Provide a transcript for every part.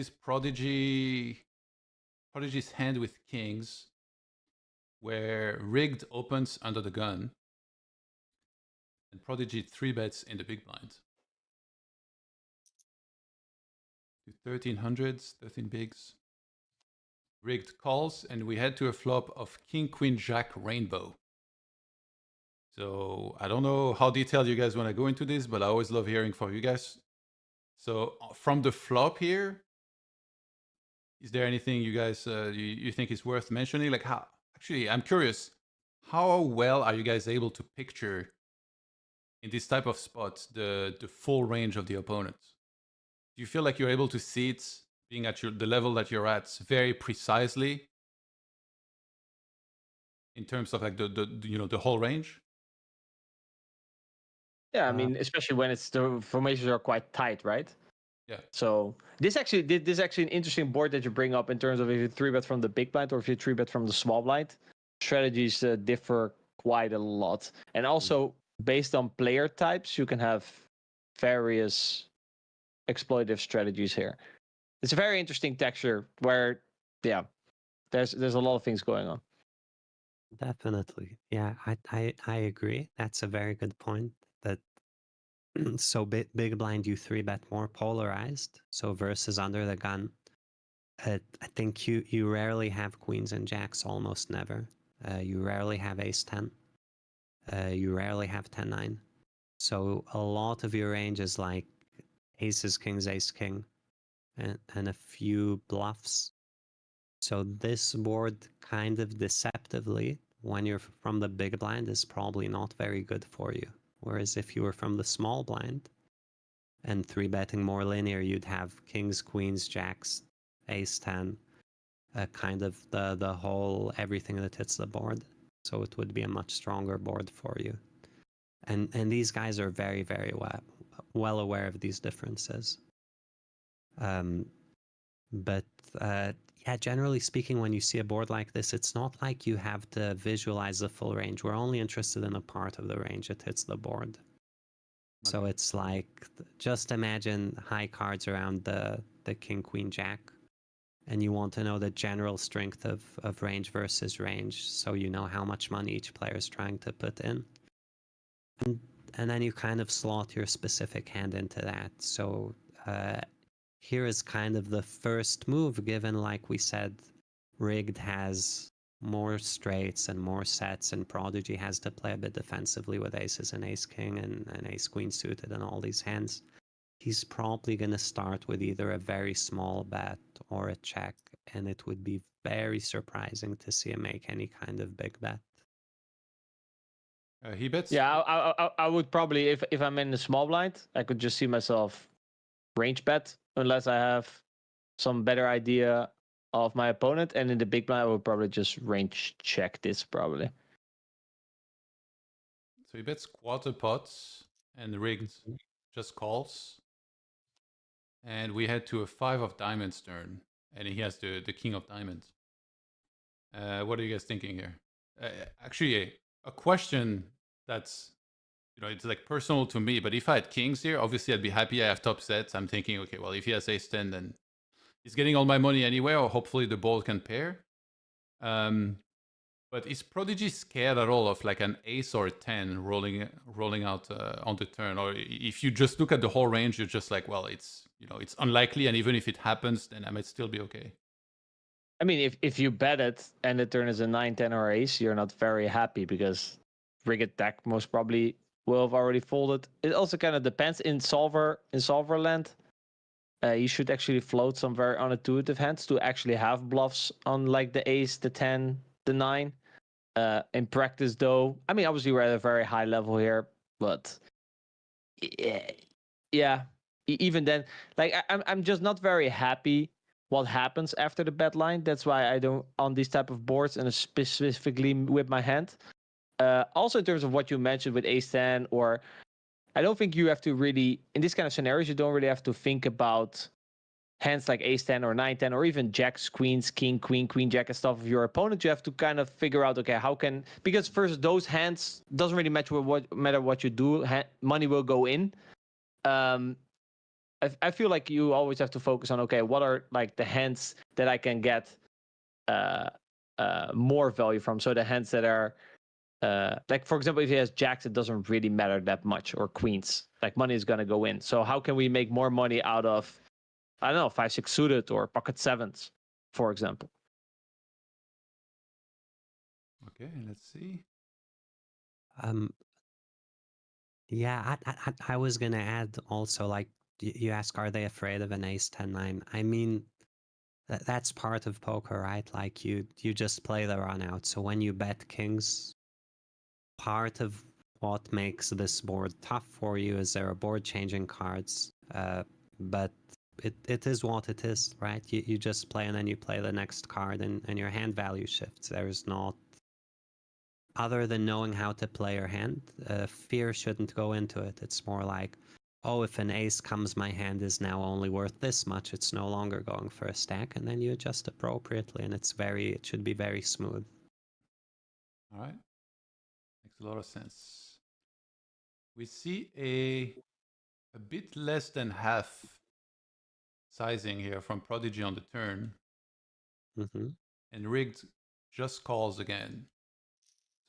is Prodigy's hand with kings, where rigged opens under the gun, and Prodigy 3-bets in the big blind. To 1300s, 13 bigs. Rigged calls, and we head to a flop of King, Queen, Jack, Rainbow. So I don't know how detailed you guys want to go into this, but I always love hearing from you guys. So from the flop here, is there anything you guys you think is worth mentioning? Like how? Actually, I'm curious. How well are you guys able to picture in this type of spots the full range of the opponents? Do you feel like you're able to see it being at the level that you're at very precisely in terms of like the whole range? Yeah, I mean, especially when the formations are quite tight, right? Yeah. So this actually an interesting board that you bring up in terms of if you 3-bet from the big blind or if you 3-bet from the small blind. Strategies differ quite a lot, and also based on player types, you can have various exploitative strategies here. It's a very interesting texture where, yeah, there's a lot of things going on. Definitely, yeah, I agree. That's a very good point. That so big blind you 3-bet more polarized. So versus under the gun, I think you rarely have queens and jacks, almost never. You rarely have ace 10. You rarely have 10-9. So a lot of your range is like aces, kings, ace, king, and a few bluffs. So this board kind of deceptively, when you're from the big blind, is probably not very good for you. Whereas if you were from the small blind and 3-betting more linear, you'd have kings, queens, jacks, ace 10, kind of the whole everything that hits the board. So it would be a much stronger board for you. And these guys are very, very well aware of these differences. But yeah, generally speaking, when you see a board like this, it's not like you have to visualize the full range. We're only interested in a part of the range that hits the board. Okay. So it's like, just imagine high cards around the king, queen, jack, and you want to know the general strength of range versus range, so you know how much money each player is trying to put in. And then you kind of slot your specific hand into that. So here is kind of the first move, given, like we said, rigged has more straights and more sets, and Prodigy has to play a bit defensively with aces and ace king and ace queen suited and all these hands. He's probably going to start with either a very small bet or a check, and it would be very surprising to see him make any kind of big bet. He bets. Yeah, I would probably, if I'm in the small blind, I could just see myself range bet unless I have some better idea of my opponent, and in the big blind I would probably just range check this probably. So he bets quarter pots and rigged just calls. And we head to a 5 of diamonds turn, and he has the king of diamonds. What are you guys thinking here? Actually, a question that's, it's like personal to me, but if I had kings here, obviously I'd be happy I have top sets. I'm thinking, okay, well, if he has ace 10, then he's getting all my money anyway, or hopefully the board can pair. But is Prodigy scared at all of like an ace or a 10 rolling out on the turn? Or if you just look at the whole range, you're just like, well, it's unlikely, and even if it happens, then I might still be okay. I mean, if you bet it and the turn is a 9, 10, or ace, you're not very happy because rigged deck most probably will have already folded. It also kind of depends. In solver land, you should actually float some very unintuitive hands to actually have bluffs on like the ace, the 10, the 9. In practice, though, I mean, obviously we're at a very high level here, but yeah, even then, like I'm just not very happy what happens after the bet line. That's why I don't on these type of boards, and specifically with my hand. Also, in terms of what you mentioned with ace 10, or I don't think you have to really, in this kind of scenarios, you don't really have to think about hands like ace 10 or 9, 10, or even jacks, queens, king, queen, queen, jack, and stuff of your opponent. You have to kind of figure out, okay, because first those hands doesn't really matter what you do, money will go in. I feel like you always have to focus on, okay, what are like the hands that I can get more value from. So the hands that are like, for example, if he has jacks, it doesn't really matter that much, or queens. Like money is gonna go in. So how can we make more money out of, I don't know, 5-6 suited or pocket sevens, for example? Okay, let's see. Yeah, I was gonna add also, like, you ask, are they afraid of an ace 10-9? I mean, that's part of poker, right? Like, you just play the run out. So when you bet kings, part of what makes this board tough for you is there are board changing cards, but it is what it is, right? You just play and then you play the next card, and your hand value shifts. There's not, other than knowing how to play your hand, fear shouldn't go into it. It's more like, oh, if an ace comes, my hand is now only worth this much. It's no longer going for a stack, and then you adjust appropriately, and it should be very smooth. All right, makes a lot of sense. We see a bit less than half sizing here from Prodigy on the turn, Mm-hmm. and rigged just calls again.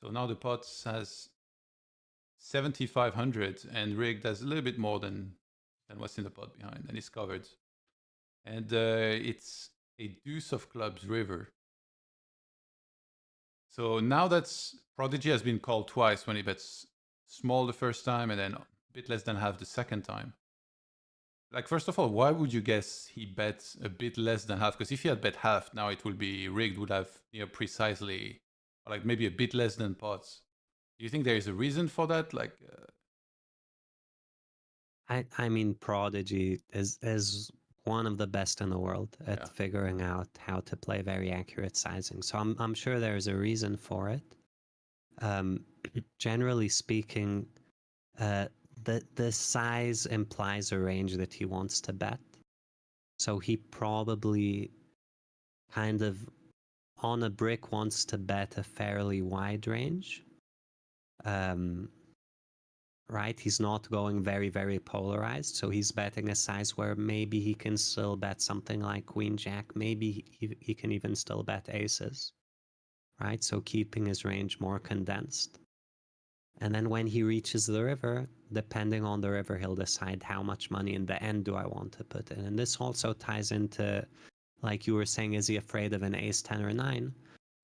So now the pot has 7,500, and rigged has a little bit more than what's in the pot behind, and it's covered. And it's a deuce of clubs river. So now that's Prodigy has been called twice, when he bets small the first time and then a bit less than half the second time. Like, first of all, why would you guess he bets a bit less than half? Because if he had bet half, now it would be rigged, would have, you know, precisely, like maybe a bit less than pots. Do you think there is a reason for that? Like, I mean, Prodigy is one of the best in the world at figuring out how to play very accurate sizing. So I'm sure there's a reason for it. Generally speaking, the size implies a range that he wants to bet. So he probably kind of on a brick wants to bet a fairly wide range. Right? He's not going very, very polarized. So he's betting a size where maybe he can still bet something like Queen Jack. Maybe he can even still bet aces. Right? So keeping his range more condensed. And then when he reaches the river, depending on the river, he'll decide how much money in the end do I want to put in. And this also ties into, like you were saying, is he afraid of an ace 10 or 9?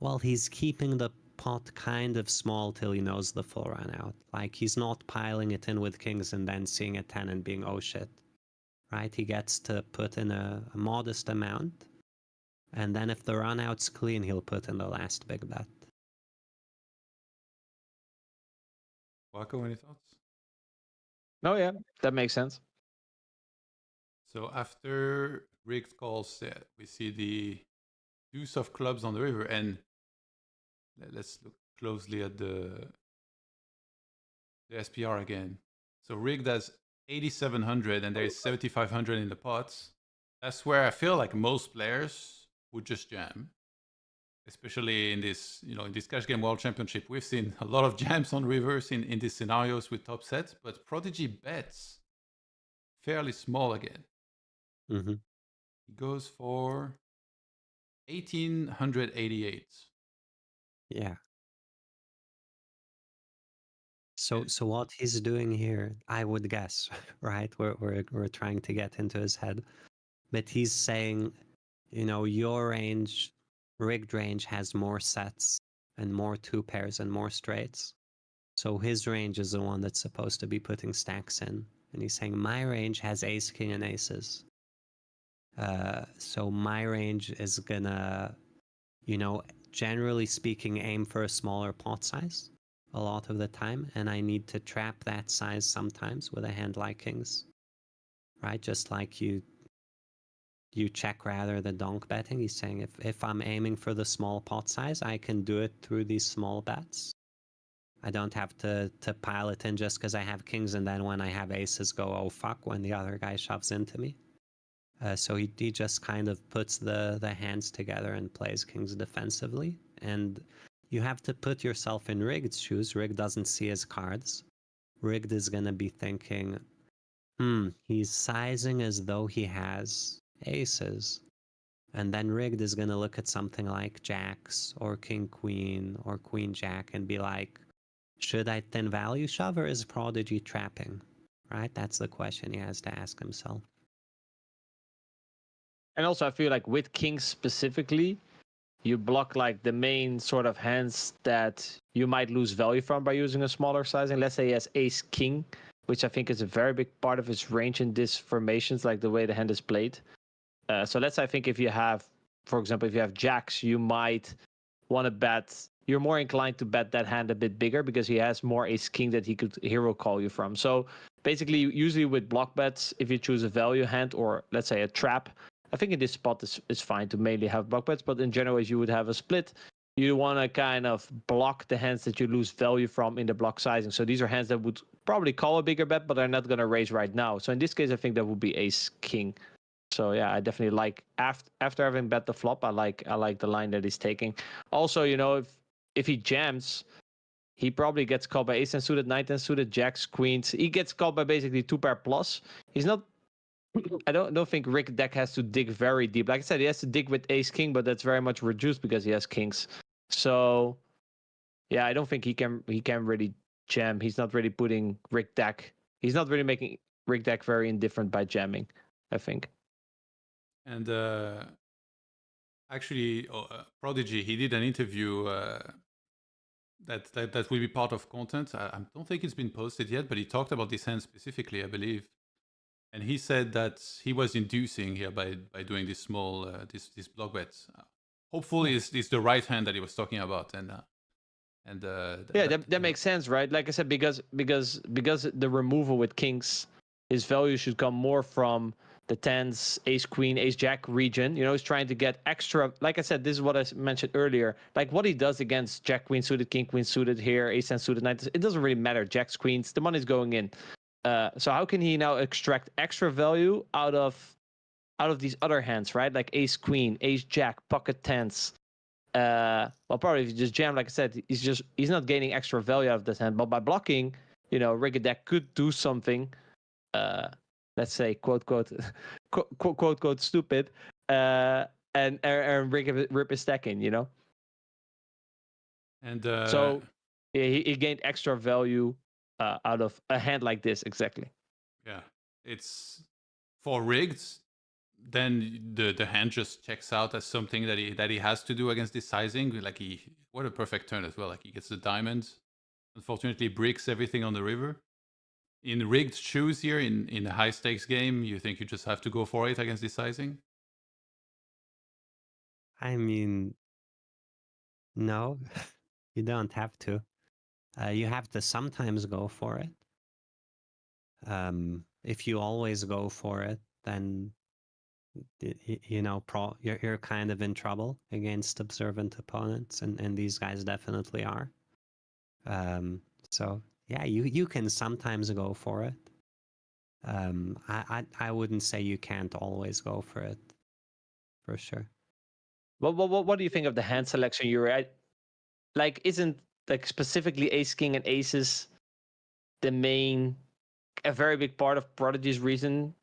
Well, he's keeping the pot kind of small till he knows the full run out. Like, he's not piling it in with kings and then seeing a 10 and being, oh shit. Right? He gets to put in a modest amount. And then if the run out's clean, he'll put in the last big bet. Wakko, any thoughts? No, yeah, that makes sense. So after rigged calls, we see the deuce of clubs on the river, and let's look closely at the SPR again. So rigged has 8,700, and there is 7,500 in the pots. That's where I feel like most players would just jam, especially in this, you know, in this cash game world championship. We've seen a lot of jams on rivers in these scenarios with top sets, but Prodigy bets fairly small again. Mm-hmm. He goes for 1,888. Yeah. So what he's doing here, I would guess, right? We're trying to get into his head, but he's saying, you know, your range, rigged range, has more sets and more two pairs and more straights. So his range is the one that's supposed to be putting stacks in, and he's saying my range has ace, king, and aces. So my range is gonna, you know, generally speaking, aim for a smaller pot size a lot of the time, and I need to trap that size sometimes with a hand like kings, right? Just like you check rather than donk betting. He's saying if I'm aiming for the small pot size, I can do it through these small bets. I don't have to pile it in just because I have kings, and then when I have aces, go, oh fuck, when the other guy shoves into me. So he just kind of puts the hands together and plays kings defensively. And you have to put yourself in Rigged's shoes. Rigged doesn't see his cards. Rigged is going to be thinking, He's sizing as though he has aces. And then rigged is going to look at something like jacks or king queen or queen jack and be like, should I thin value shove or is Prodigy trapping? Right? That's the question he has to ask himself. And also, I feel like with kings specifically, you block like the main sort of hands that you might lose value from by using a smaller sizing. Let's say he has ace king, which I think is a very big part of his range in these formations, like the way the hand is played. So let's say I think if you have, for example, if you have jacks, you might want to bet. You're more inclined to bet that hand a bit bigger because he has more ace king that he could hero call you from. So basically, usually with block bets, if you choose a value hand or let's say a trap, I think in this spot is fine to mainly have block bets. But in general, as you would have a split, you want to kind of block the hands that you lose value from in the block sizing. So these are hands that would probably call a bigger bet, but are not going to raise right now. So in this case, I think that would be ace king. So yeah, I definitely like after having bet the flop, I like the line that he's taking. Also, you know, if he jams, he probably gets called by ace 10 suited, 9-10 suited, jacks, queens. He gets called by basically 2-pair plus. He's not. I don't think Rick deck has to dig very deep. Like I said, he has to dig with ace king, but that's very much reduced because he has kings. So yeah, I don't think he can really jam. He's not really putting Rick deck. He's not really making Rick deck very indifferent by jamming, I think. And actually, Prodigy, he did an interview that will be part of content. I don't think it's been posted yet, but he talked about this hand specifically, I believe. And he said that he was inducing here by doing this small this block bet. Hopefully, it's the right hand that he was talking about, and yeah, that makes sense, right? Like I said, because the removal with kings, his value should come more from the tens, ace queen, ace jack region. You know, he's trying to get extra. Like I said, this is what I mentioned earlier. Like what he does against jack queen suited, king queen suited here, ace 10 suited, 9. It doesn't really matter. Jacks, queens, the money's going in. So how can he now extract extra value out of these other hands, right? Like ace queen, ace jack, pocket tens. Well, probably if you just jam, like I said, he's not gaining extra value out of this hand. But by blocking, you know, Rigged deck could do something. Let's say quote quote stupid. And rip his stack in, you know. And so he gained extra value out of a hand like this, exactly. Yeah, it's for rigged. Then the hand just checks out as something that he has to do against this sizing. Like what a perfect turn as well. Like he gets the diamond. Unfortunately, bricks everything on the river. In rigged shoes here, in a high stakes game, you think you just have to go for it against this sizing? I mean, no, you don't have to. You have to sometimes go for it. If you always go for it, then you know you're kind of in trouble against observant opponents, and these guys definitely are. So yeah, you can sometimes go for it. I wouldn't say you can't always go for it, for sure. What do you think of the hand selection? Like, isn't like specifically ace king and aces a very big part of Prodigy's reason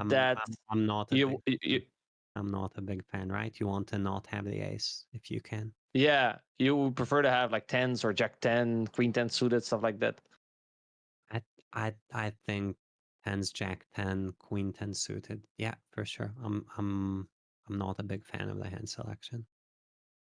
that I'm not a big fan, right? You want to not have the ace if you can. Yeah, you would prefer to have like tens or jack 10, queen 10 suited, stuff like that. I think tens, jack 10, queen 10 suited. Yeah, for sure. I'm not a big fan of the hand selection.